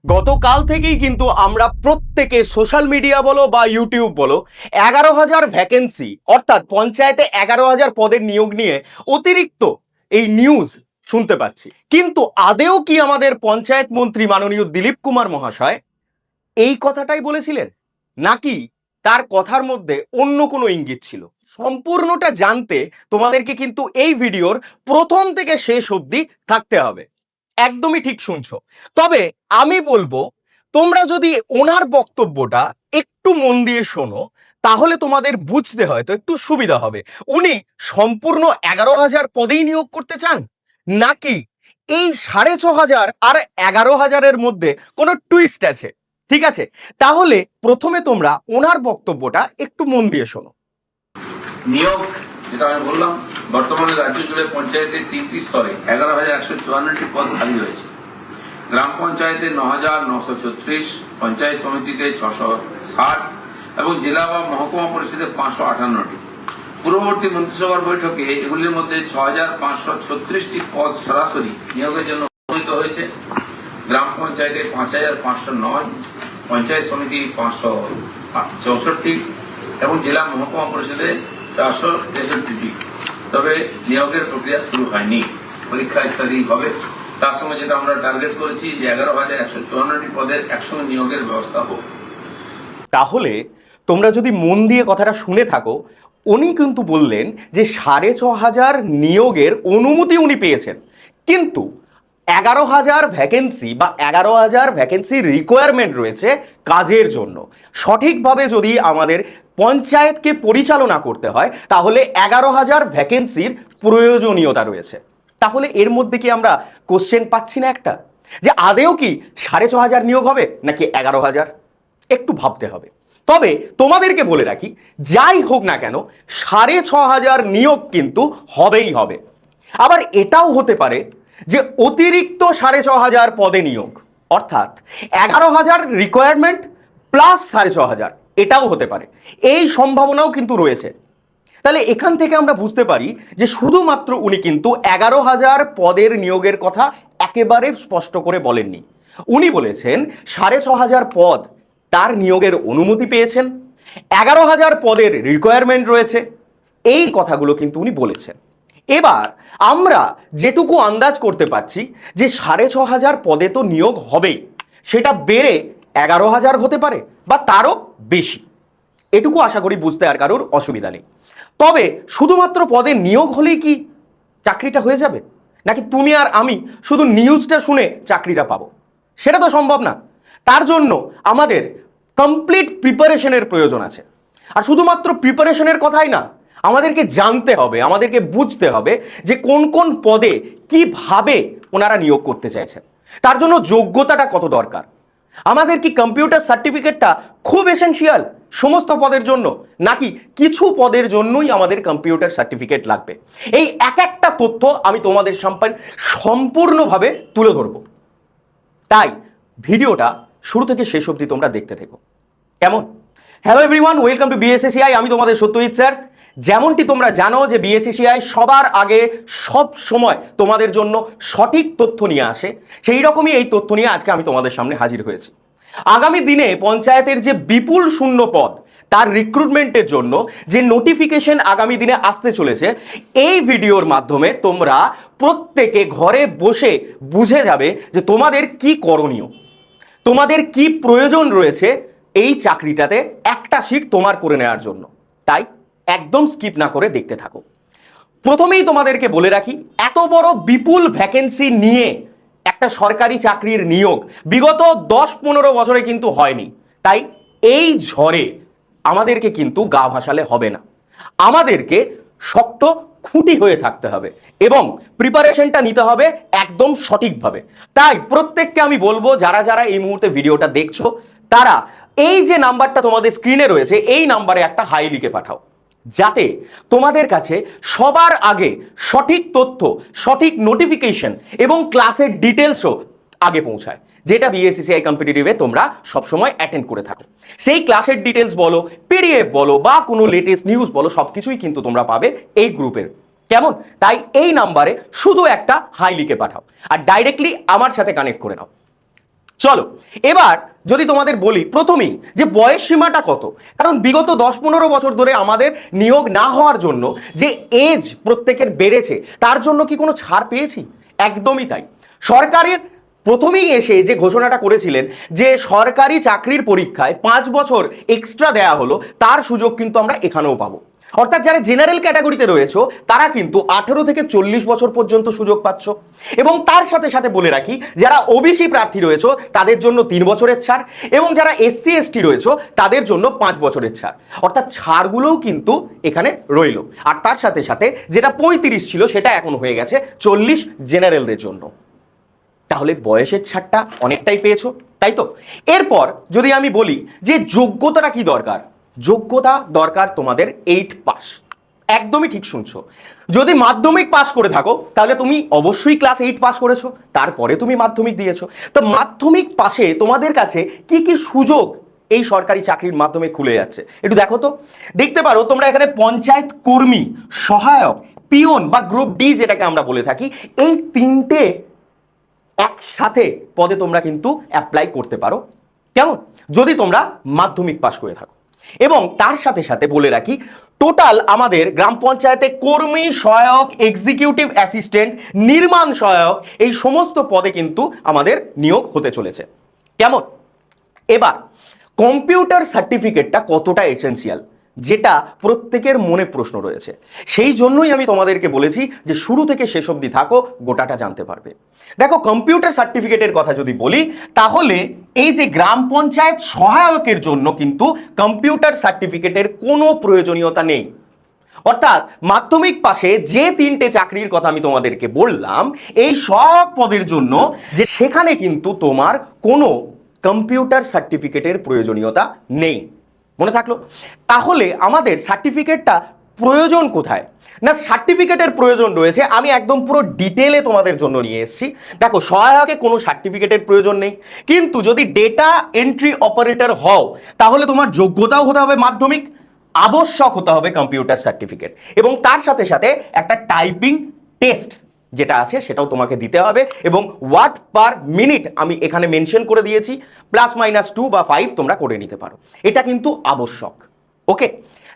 গতকাল থেকেই কিন্তু আমরা প্রত্যেকে সোশ্যাল মিডিয়া বলো বা ইউটিউব বলো 11,000 ভ্যাকেন্সি অর্থাৎ পঞ্চায়েতে 11,000 পদের নিয়োগ নিয়ে অতিরিক্ত এই নিউজ শুনতে পাচ্ছি। কিন্তু আদেও কি আমাদের পঞ্চায়েত মন্ত্রী মাননীয় দিলীপ কুমার মহাশয় এই কথাটাই বলেছিলেন, নাকি তার কথার মধ্যে অন্য কোনো ইঙ্গিত ছিল? সম্পূর্ণটা জানতে তোমাদেরকে কিন্তু এই ভিডিওর প্রথম থেকে শেষ অবধি থাকতে হবে। একদমই ঠিক শুনছো। তবে আমি বলবো তোমরা যদি ওনার বক্তব্যটা একটু মন দিয়ে শোনো তাহলে তোমাদের বুঝতে হয়তো একটু সুবিধা হবে। উনি সম্পূর্ণ 11,000 পদেই নিয়োগ করতে চান, নাকি এই 6,500 আর 11,000-এর মধ্যে কোনো টুইস্ট আছে? ঠিক আছে, তাহলে প্রথমে তোমরা ওনার বক্তব্যটা একটু মন দিয়ে শোনো। নিয়োগ যেটা আমি বললাম, বর্তমানে রাজ্য জুড়ে পঞ্চায়েতের 3টি স্তরে 11,154টি পদ খালি রয়েছে। গ্রাম পঞ্চায়েতে 9,936, পঞ্চায়েত সমিতিতে 660 এবং জেলা বা মহকুমা পরিষদে 558টি। পূর্ববর্তী মন্ত্রিসভার বৈঠকে এগুলির মধ্যে 6,536টি পদ সরাসরি নিয়োগের জন্য অনুমোদিত হয়েছে। গ্রাম পঞ্চায়েতে 5,509, পঞ্চায়েত সমিতি 564 এবং জেলা মহকুমা পরিষদে 463টি। তবে নিয়োগের প্রক্রিয়া শুরু হয়নি, পরীক্ষা ইত্যাদি হবে। তার সঙ্গে যেটা আমরা টার্গেট করেছি যে 11,154টি পদের একসঙ্গে নিয়োগের ব্যবস্থা হোক। তাহলে তোমরা যদি মন দিয়ে কথাটা শুনে থাকো, উনি কিন্তু বললেন যে 6,500 নিয়োগের অনুমতি উনি পেয়েছেন, কিন্তু 11,000 ভ্যাকেন্সি বা 11,000 ভ্যাকেন্সির রিকোয়ারমেন্ট রয়েছে কাজের জন্য। সঠিকভাবে যদি আমাদের পঞ্চায়েতকে পরিচালনা করতে হয় তাহলে 11,000 ভ্যাকেন্সির প্রয়োজনীয়তা রয়েছে। তাহলে এর মধ্যে কি আমরা কোশ্চেন পাচ্ছি না একটা, যে আদেও কি 6,500 নিয়োগ হবে নাকি 11,000? একটু ভাবতে হবে। তবে তোমাদেরকে বলে রাখি, যাই হোক না কেন 6,500 নিয়োগ কিন্তু হবেই হবে। আবার এটাও হতে পারে যে অতিরিক্ত 6,500 পদে নিয়োগ, অর্থাৎ 11,000 রিকোয়ারমেন্ট প্লাস 6,500, এটাও হতে পারে। এই সম্ভাবনাও কিন্তু রয়েছে। তাহলে এখান থেকে আমরা বুঝতে পারি যে শুধুমাত্র উনি কিন্তু 11,000 পদের নিয়োগের কথা একেবারে স্পষ্ট করে বলেননি। উনি বলেছেন 6,500 পদ তার নিয়োগের অনুমতি পেয়েছেন, 11,000 পদের রিকোয়ারমেন্ট রয়েছে, এই কথাগুলো কিন্তু উনি বলেছেন। এবার আমরা যেটুকু আন্দাজ করতে পারছি যে 6,500 পদে তো নিয়োগ হবেই, সেটা বেড়ে 11,000 হতে পারে বা তারও বেশি। এটুকু আশা করি বুঝতে আর কারোর অসুবিধা নেই। তবে শুধুমাত্র পদে নিয়োগ হলেই কি চাকরিটা হয়ে যাবে, নাকি তুমি আর আমি শুধু নিউজটা শুনে চাকরিটা পাবো? সেটা তো সম্ভব না। তার জন্য আমাদের কমপ্লিট প্রিপারেশনের প্রয়োজন আছে। আর শুধুমাত্র প্রিপারেশনের কথাই না, আমাদেরকে জানতে হবে, আমাদেরকে বুঝতে হবে যে কোন কোন পদে কিভাবে ওনারা নিয়োগ করতে চাইছেন, তার জন্য যোগ্যতাটা কত দরকার। আমাদের কি কম্পিউটার সার্টিফিকেটটা খুব এসেনশিয়াল সমস্ত পদের জন্য, নাকি কিছু পদের জন্যই আমাদের কম্পিউটার সার্টিফিকেট লাগবে? এই এক একটা তথ্য আমি তোমাদের সম্পূর্ণভাবে তুলে ধরবো। তাই ভিডিওটা শুরু থেকে শেষ অবধি তোমরা দেখতে থেকো, কেমন? Hello everyone, welcome to BSACI. আমি তোমাদের সত্যজিৎ স্যার। যেমনটি তোমরা জানো যে বিএসএসিআই সবার আগে সব সময় তোমাদের জন্য সঠিক তথ্য নিয়ে আসে, সেই রকমই এই তথ্য নিয়ে আজকে আমি তোমাদের সামনে হাজির হয়েছি। আগামী দিনে পঞ্চায়েতের যে বিপুল শূন্য পদ তার রিক্রুটমেন্টের জন্য যে নোটিফিকেশন আগামী দিনে আসতে চলেছে, এই ভিডিওর মাধ্যমে তোমরা প্রত্যেকে ঘরে বসে বুঝে যাবে যে তোমাদের কি করণীয়, তোমাদের কি প্রয়োজন রয়েছে এই চাকরিটাতে একটা সিট তোমার করে নেওয়ার জন্য। তাই একদম স্কিপ না করে দেখতে থাকো। প্রথমেই তোমাদেরকে বলে রাখি, এত বড় বিপুল ভ্যাকেন্সি নিয়ে একটা সরকারি চাকরির নিয়োগ বিগত 10-15 বছরে কিন্তু হয়নি। তাই এই ঝড়ে আমাদেরকে কিন্তু গা ভাসালে হবে না, আমাদেরকে শক্ত খুঁটি হয়ে থাকতে হবে এবং প্রিপারেশনটা নিতে হবে একদম সঠিকভাবে। তাই প্রত্যেককে আমি বলবো, যারা যারা এই মুহূর্তে ভিডিওটা দেখছো তারা এই যে নাম্বারটা তোমাদের স্ক্রিনে রয়েছে এই নাম্বারে একটা হাই লিখে পাঠাও, যাতে তোমাদের কাছে সবার আগে সঠিক তথ্য, সঠিক নোটিফিকেশন এবং ক্লাসের ডিটেলসও আগে পৌঁছায়, যেটা বিএসসিসিআই কম্পিটিটিভে তোমরা সবসময় অ্যাটেন্ড করে থাকো। সেই ক্লাসের ডিটেলস বলো, পিডিএফ বলো বা কোনো লেটেস্ট নিউজ বলো, সবকিছুই কিন্তু তোমরা পাবে এই গ্রুপের। কেমন? তাই এই নাম্বারে শুধু একটা হাই লিখে পাঠাও আর ডাইরেক্টলি আমার সাথে কানেক্ট করে নাও। চলো এবার যদি তোমাদের বলি প্রথমেই যে বয়স সীমাটা কত, কারণ বিগত 10-15 বছর ধরে আমাদের নিয়োগ না হওয়ার জন্য যে এজ প্রত্যেকের বেড়েছে, তার জন্য কি কোনো ছাড় পেয়েছি? একদমই তাই। সরকারের প্রথমেই এসে যে ঘোষণাটা করেছিলেন যে সরকারি চাকরির পরীক্ষায় 5 বছর এক্সট্রা দেয়া হলো, তার সুযোগ কিন্তু আমরা এখানেও পাবো। অর্থাৎ যারা জেনারেল ক্যাটাগরিতে রয়েছে তারা কিন্তু 18 থেকে 40 বছর পর্যন্ত সুযোগ পাচ্ছ। এবং তার সাথে সাথে বলে রাখি, যারা ওবিসি প্রার্থী রয়েছে তাদের জন্য 3 বছরের ছাড়, এবং যারা এসসি এসটি রয়েছে তাদের জন্য 5 বছরের ছাড়। অর্থাৎ ছাড়গুলোও কিন্তু এখানে রইল। আর তার সাথে সাথে যেটা 35 ছিল সেটা এখন হয়ে গেছে 40 জেনারেলদের জন্য। তাহলে বয়সের ছাড়টা অনেকটাই পেয়েছো, তাই তো? এরপর যদি আমি বলি যে যোগ্যতাটা কি দরকার, যোগ্যতা দরকার তোমাদের 8 পাস। একদমই ঠিক শুনছো। যদি মাধ্যমিক পাস করে থাকো তাহলে তুমি অবশ্যই ক্লাস 8 পাস করেছো, তারপরে তুমি মাধ্যমিক দিয়েছো। তো মাধ্যমিক পাশে তোমাদের কাছে কি কি সুযোগ এই সরকারি চাকরির মাধ্যমে খুলে যাচ্ছে একটু দেখো তো। দেখতে পারো তোমরা এখানে পঞ্চায়েত কর্মী, সহায়ক, পিওন বা গ্রুপ ডি যেটাকে আমরা বলে থাকি, এই 3টে একসাথে পদে তোমরা কিন্তু অ্যাপ্লাই করতে পারো। কেমন? যদি তোমরা মাধ্যমিক পাস করে থাকো। এবং তার সাথে সাথে বলে রাখি, টোটাল আমাদের গ্রাম পঞ্চায়েতে কর্মী, সহায়ক, এক্সিকিউটিভ অ্যাসিস্ট্যান্ট, নির্মাণ সহায়ক, এই সমস্ত পদে কিন্তু আমাদের নিয়োগ হতে চলেছে। কেমন? এবার কম্পিউটার সার্টিফিকেটটা কতটা এসেনশিয়াল, যেটা প্রত্যেকের মনে প্রশ্ন রয়েছে। সেই জন্যই আমি তোমাদেরকে বলেছি যে শুরু থেকে শেষ অবধি থাকো, গোটাটা জানতে পারবে। দেখো, কম্পিউটার সার্টিফিকেটের কথা যদি বলি, তাহলে এই যে গ্রাম পঞ্চায়েত সহায়কের জন্য কিন্তু কম্পিউটার সার্টিফিকেটের কোনো প্রয়োজনীয়তা নেই। অর্থাৎ মাধ্যমিক পাশে যে 3টে চাকরির কথা আমি তোমাদেরকে বললাম, এই সহায়ক পদের জন্য যে সেখানে কিন্তু তোমার কোনো কম্পিউটার সার্টিফিকেটের প্রয়োজনীয়তা নেই। মনে থাকলো? তাহলে আমাদের সার্টিফিকেটটা প্রয়োজন কোথায়? না, সার্টিফিকেটের প্রয়োজন রয়েছে, আমি একদম পুরো ডিটেলে তোমাদের জন্য নিয়ে এসেছি। দেখো, সহায়কে কোনো সার্টিফিকেটের প্রয়োজন নেই, কিন্তু যদি ডেটা এন্ট্রি অপারেটর হও তাহলে তোমার যোগ্যতাও হতে হবে মাধ্যমিক, আবশ্যক হতে হবে কম্পিউটার সার্টিফিকেট, এবং তার সাথে সাথে একটা টাইপিং টেস্ট যেটা আছে সেটাও তোমাকে দিতে হবে। এবং ওয়ার্ড পার মিনিট আমি এখানে মেনশন করে দিয়েছি, +-2 বা 5 তোমরা করে নিতে পারো, এটা কিন্তু আবশ্যক। ওকে।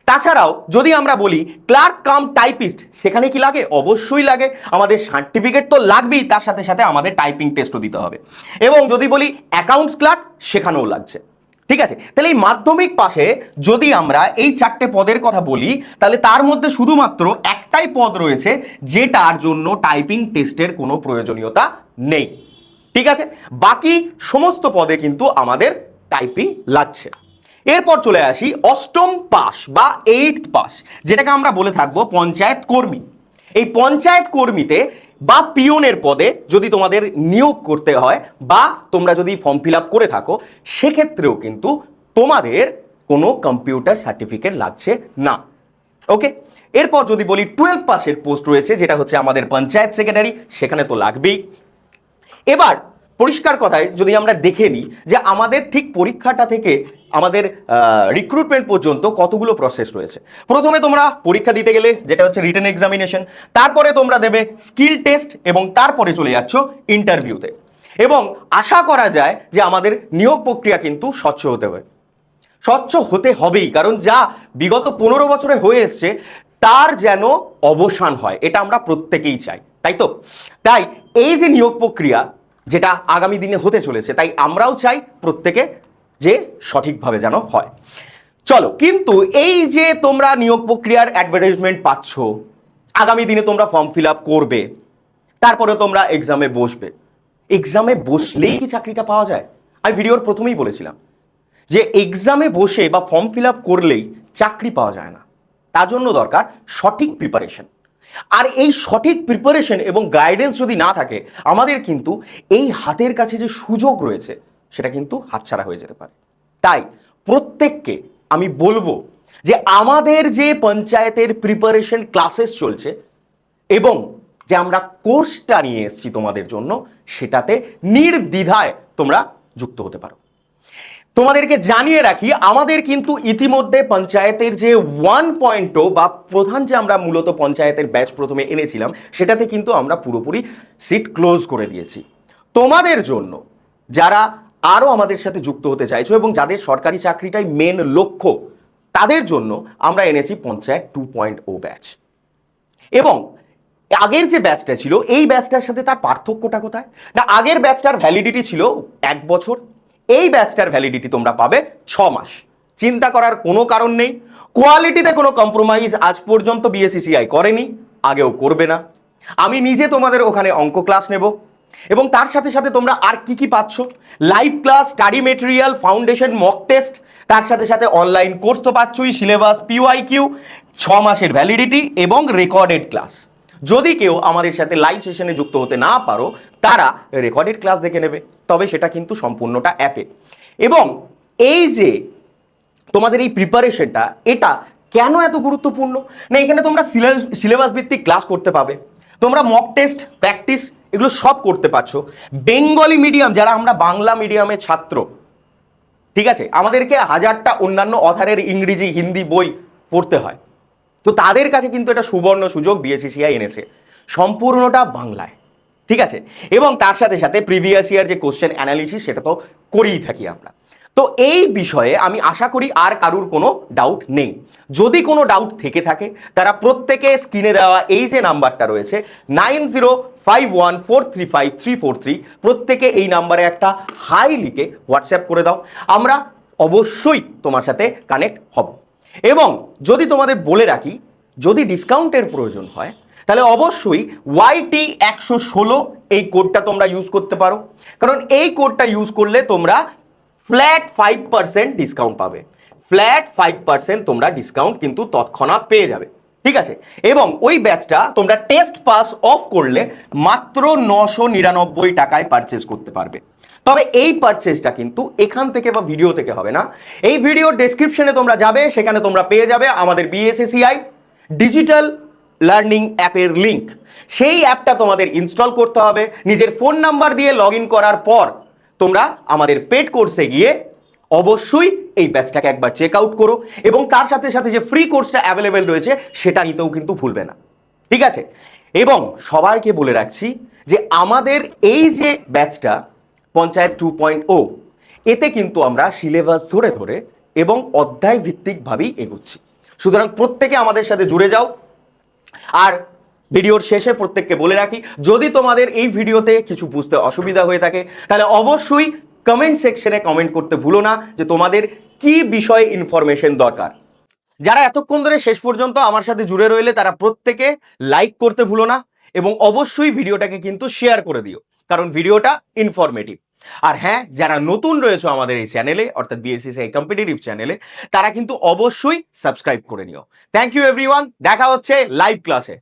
তাছাড়াও যদি আমরা বলি ক্লার্ক কাম টাইপিস্ট, সেখানে কি লাগে? অবশ্যই লাগে। আমাদের সার্টিফিকেট তো লাগবেই, তার সাথে সাথে আমাদের টাইপিং টেস্টও দিতে হবে। এবং যদি বলি অ্যাকাউন্টস ক্লার্ক, সেখানেও লাগছে। ঠিক আছে? তাহলে এই মাধ্যমিক পাশে যদি আমরা এই 4টে পদের কথা বলি, তাহলে তার মধ্যে শুধুমাত্র একটাই পদ রয়েছে যেটার জন্য টাইপিং টেস্টের কোনো প্রয়োজনীয়তা নেই। ঠিক আছে? বাকি সমস্ত পদে কিন্তু আমাদের টাইপিং লাগছে। এরপর চলে আসি 8ম পাস বা 8th পাস, যেটাকে আমরা বলে থাকবো পঞ্চায়েত কর্মী। এই পঞ্চায়েত কর্মীতে বা পিওনের পদে যদি তোমাদের নিয়োগ করতে হয় বা তোমরা যদি ফর্ম ফিল আপ করে থাকো, সেক্ষেত্রেও কিন্তু তোমাদের কোনো কম্পিউটার সার্টিফিকেট লাগছে না। ওকে। এরপর যদি বলি 12 পাসের পোস্ট রয়েছে, যেটা হচ্ছে আমাদের পঞ্চায়েত সেক্রেটারি, সেখানে তো লাগবেই। এবার পরিষ্কার কথায় যদি আমরা দেখে নিই যে আমাদের ঠিক পরীক্ষাটা থেকে আমাদের রিক্রুটমেন্ট পর্যন্ত কতগুলো প্রসেস রয়েছে। প্রথমে তোমরা পরীক্ষা দিতে গেলে, যেটা হচ্ছে রিটেন এক্সামিনেশন, তারপরে তোমরা দেবে স্কিল টেস্ট, এবং তারপরে চলে যাচ্ছ ইন্টারভিউতে। এবং আশা করা যায় যে আমাদের নিয়োগ প্রক্রিয়া কিন্তু স্বচ্ছ হতে হবে। স্বচ্ছ হতে হবেই, কারণ যা বিগত 15 বছরে হয়ে এসছে তার যেন অবসান হয়, এটা আমরা প্রত্যেকেই চাই, তাই তো? তাই এই যে নিয়োগ প্রক্রিয়া যেটা আগামী দিনে হতে চলেছে, তাই আমরাও চাই প্রত্যেকে যে সঠিকভাবে যেন হয়। চলো, কিন্তু এই যে তোমরা নিয়োগ প্রক্রিয়ার অ্যাডভার্টাইজমেন্ট পাচ্ছ, আগামী দিনে তোমরা ফর্ম ফিল আপ করবে, তারপরে তোমরা এক্সামে বসবে। এক্সামে বসলেই কি চাকরিটা পাওয়া যায়? আমি ভিডিওর প্রথমেই বলেছিলাম যে এক্সামে বসে বা ফর্ম ফিল আপ করলেই চাকরি পাওয়া যায় না, তার জন্য দরকার সঠিক প্রিপারেশন। আর এই সঠিক প্রিপারেশন এবং গাইডেন্স যদি না থাকে, আমাদের কিন্তু এই হাতের কাছে যে সুযোগ রয়েছে সেটা কিন্তু হাতছাড়া হয়ে যেতে পারে। তাই প্রত্যেককে আমি বলবো যে আমাদের যে পঞ্চায়েতের প্রিপারেশন ক্লাসেস চলছে এবং যে আমরা কোর্সটা নিয়ে এসেছি তোমাদের জন্য, সেটাতে নির্দ্বিধায় তোমরা যুক্ত হতে পারো। তোমাদেরকে জানিয়ে রাখি, আমাদের কিন্তু ইতিমধ্যে পঞ্চায়েতের যে 1.0 বা প্রধান যে আমরা মূলত পঞ্চায়েতের ব্যাচ প্রথমে এনেছিলাম, সেটাতে কিন্তু আমরা পুরোপুরি সিট ক্লোজ করে দিয়েছি। তোমাদের জন্য যারা আরও আমাদের সাথে যুক্ত হতে চাইছো এবং যাদের সরকারি চাকরিটাই মেন লক্ষ্য, তাদের জন্য আমরা এনেছি পঞ্চায়েত 2.0 ব্যাচ। এবং আগের যে ব্যাচটা ছিল এই ব্যাচটার সাথে তার পার্থক্যটা কোথায়? না, আগের ব্যাচটার ভ্যালিডিটি ছিল 1 বছর, এই ব্যাচটার ভ্যালিডিটি তোমরা পাবে 6 মাস। চিন্তা করার কোনো কারণ নেই, কোয়ালিটিতে কোনো কম্প্রোমাইজ আজ পর্যন্ত বিএসসিসিআই করেনি, আগেও করবে না। আমি নিজে তোমাদের ওখানে অঙ্ক ক্লাস নেব এবং তার সাথে সাথে তোমরা আর কি কি পাচ্ছ, live class, study material, foundation, mock test, তার সাথে সাথে অনলাইন কোর্স তো পাচ্ছই, সিলেবাস, পিওয়াইকিউ, 6 মাসের ভ্যালিডিটি এবং রেকর্ডেড ক্লাস। যদি কেউ আমাদের সাথে লাইভ সেশনে যুক্ত হতে না পারো, তারা রেকর্ডেড ক্লাস দেখে নেবে, তবে সেটা কিন্তু সম্পূর্ণটা অ্যাপে। এবং এই যে তোমাদের এই প্রিপারেশনটা, এটা কেন এত গুরুত্বপূর্ণ? না, এখানে তোমরা সিলেবাস ভিত্তিক ক্লাস করতে পাবে, তোমরা মক টেস্ট, প্র্যাকটিস এগুলো সব করতে পারছো। বেঙ্গলি মিডিয়াম, যারা আমরা বাংলা মিডিয়ামের ছাত্র, ঠিক আছে, আমাদেরকে হাজারটা অন্যান্য অথারের ইংরেজি, হিন্দি বই পড়তে হয়, তো তাদের কাছে কিন্তু এটা সুবর্ণ সুযোগ বিএসসিসিআই এনেছে, সম্পূর্ণটা বাংলায়, ঠিক আছে। এবং তার সাথে সাথে প্রিভিয়াস ইয়ার যে কোশ্চেন অ্যানালিসিস, সেটা তো করেই থাকি আমরা। তো এই বিষয়ে আমি আশা করি আর কারুর কোনো ডাউট নেই। যদি কোনো ডাউট থেকে থাকে, তারা প্রত্যেকে স্ক্রিনে দেওয়া এই যে নাম্বারটা রয়েছে 9051435343, প্রত্যেকে এই নাম্বারে একটা হাই লিখে হোয়াটসঅ্যাপ করে দাও, আমরা অবশ্যই তোমার সাথে কানেক্ট হব। এবং যদি তোমাদের বলে রাখি, যদি ডিসকাউন্টের প্রয়োজন হয়, তাহলে অবশ্যই YT116 এই কোডটা তোমরা ইউজ করতে পারো, কারণ এই কোডটা ইউজ করলে তোমরা ফ্ল্যাট 5% ডিসকাউন্ট পাবে। ফ্ল্যাট 5% তোমরা ডিসকাউন্ট কিন্তু তৎক্ষণাৎ পেয়ে যাবে, ঠিক আছে। এবং ওই ব্যাচটা তোমরা টেস্ট পাস অফ করলে মাত্র 999 টাকায় পারচেজ করতে পারবে। তবে এই পারচেজটা কিন্তু এখান থেকে বা ভিডিও থেকে হবে না, এই ভিডিও ডেসক্রিপশনে তোমরা যাবে, সেখানে তোমরা পেয়ে যাবে আমাদের বিএসসিআই ডিজিটাল লার্নিং অ্যাপের লিঙ্ক। সেই অ্যাপটা তোমাদের ইনস্টল করতে হবে, নিজের ফোন নাম্বার দিয়ে লগ ইন করার পর তোমরা আমাদের পেড কোর্সে গিয়ে অবশ্যই এই ব্যাচটাকে একবার চেক আউট করো, এবং তার সাথে সাথে যে ফ্রি কোর্সটা অ্যাভেলেবেল রয়েছে সেটা নিতেও কিন্তু ভুলবে না, ঠিক আছে। এবং সবাইকে বলে রাখছি যে আমাদের এই যে ব্যাচটা পঞ্চায়েত 2.0, এতে কিন্তু আমরা সিলেবাস ধরে ধরে এবং অধ্যায় ভিত্তিকভাবেই এগোচ্ছি। সুতরাং প্রত্যেকে আমাদের সাথে জুড়ে যাও। আর ভিডিওর শেষে প্রত্যেককে বলে রাখি, যদি তোমাদের এই ভিডিওতে কিছু বুঝতে অসুবিধা হয়ে থাকে, তাহলে অবশ্যই কমেন্ট সেকশনে কমেন্ট করতে ভুলো না যে তোমাদের কি বিষয়ে ইনফরমেশন দরকার। যারা এতক্ষণ ধরে শেষ পর্যন্ত আমার সাথে জুড়ে রইলে, তারা প্রত্যেকে লাইক করতে ভুলো না এবং অবশ্যই ভিডিওটাকে কিন্তু শেয়ার করে দিও, কারণ ভিডিওটা ইনফরমেটিভ। আর হ্যাঁ, যারা নতুন রয়েছে আমাদের এই চ্যানেলে, অর্থাৎ বিএসসিআই কম্পিটিটিভ চ্যানেলে, তারা কিন্তু অবশ্যই সাবস্ক্রাইব করে নিও। থ্যাংক ইউ এভরিওয়ান, দেখা হচ্ছে লাইভ ক্লাসে।